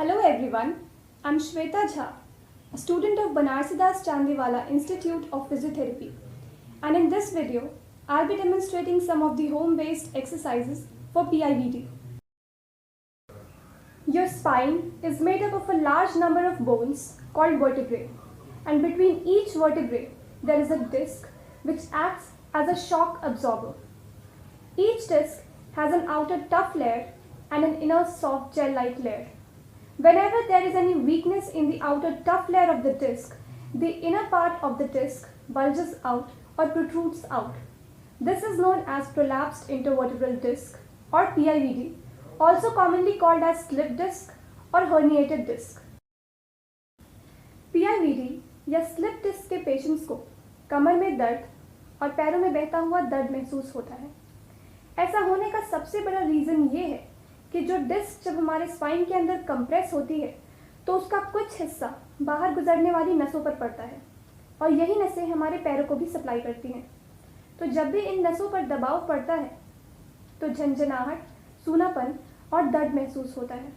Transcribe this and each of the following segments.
Hello everyone, I'm Shweta Jha, a student of Banarsidas Chandiwala Institute of Physiotherapy, and in this video, I'll be demonstrating some of the home-based exercises for PIVD. Your spine is made up of a large number of bones called vertebrae, and between each vertebrae, there is a disc which acts as a shock absorber. Each disc has an outer tough layer and an inner soft gel-like layer. Whenever there is any weakness in the outer tough layer of the disc, the inner part of the disc bulges out or protrudes out. This is known as prolapsed intervertebral disc or PIVD, also commonly called as slip disc or herniated disc. PIVD या slip disc के patients को कमर में दर्द और पैरों में बहता हुआ दर्द महसूस होता है। ऐसा होने का सबसे बड़ा रीज़न ये है कि जो डिस्क जब हमारे स्पाइन के अंदर कंप्रेस होती है तो उसका कुछ हिस्सा बाहर गुजरने वाली नसों पर पड़ता है और यही नसें हमारे पैरों को भी सप्लाई करती हैं। तो जब भी इन नसों पर दबाव पड़ता है तो झंझनाहट, सूनापन और दर्द महसूस होता है।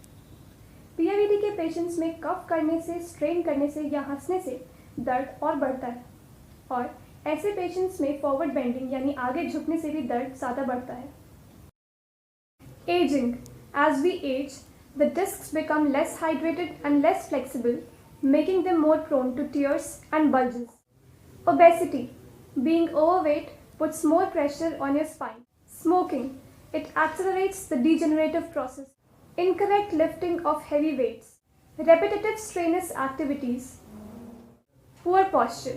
पीआईवीडी के पेशेंट्स में कफ करने से, स्ट्रेन करने से या हंसने से दर्द और बढ़ता है और ऐसे पेशेंट्स में फॉरवर्ड बेंडिंग यानी आगे झुकने से भी दर्द ज़्यादा बढ़ता है। Ageing. As we age, the discs become less hydrated and less flexible, making them more prone to tears and bulges. Obesity. Being overweight puts more pressure on your spine. Smoking. It accelerates the degenerative process. Incorrect lifting of heavy weights. Repetitive strenuous activities. Poor posture.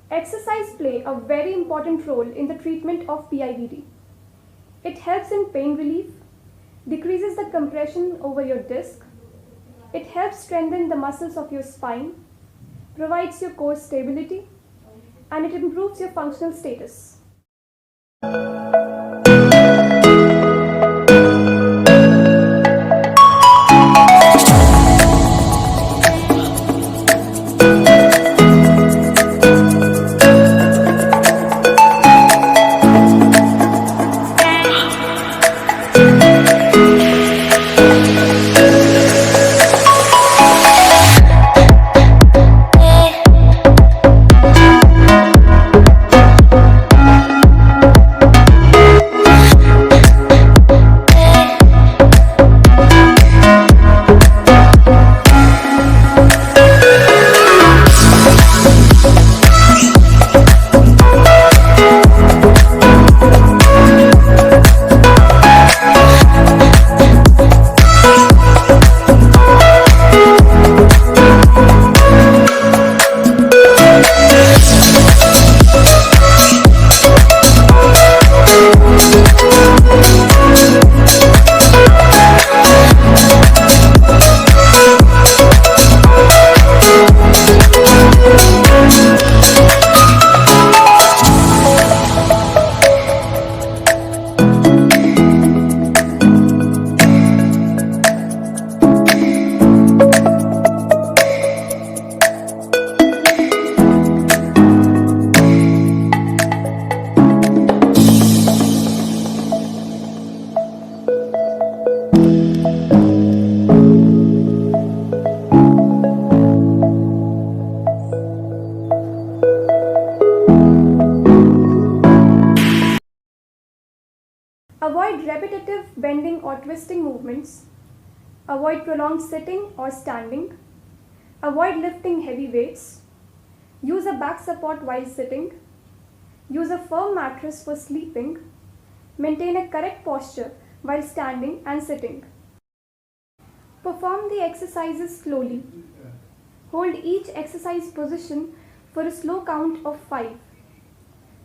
Exercise play a very important role in the treatment of PIVD. It helps in pain relief, decreases the compression over your disc, it helps strengthen the muscles of your spine, provides your core stability, and it improves your functional status. Avoid repetitive bending or twisting movements. Avoid prolonged sitting or standing. Avoid lifting heavy weights. Use a back support while sitting. Use a firm mattress for sleeping. Maintain a correct posture while standing and sitting. Perform the exercises slowly. Hold each exercise position for a slow count of 5.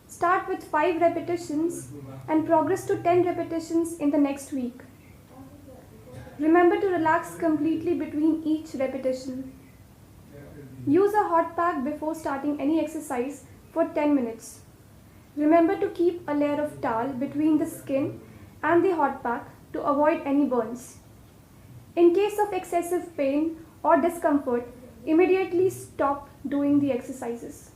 Start with 5 repetitions and progress to 10 repetitions in the next week. Remember to relax completely between each repetition. Use a hot pack before starting any exercise for 10 minutes. Remember to keep a layer of towel between the skin and the hot pack to avoid any burns. In case of excessive pain or discomfort, immediately stop doing the exercises.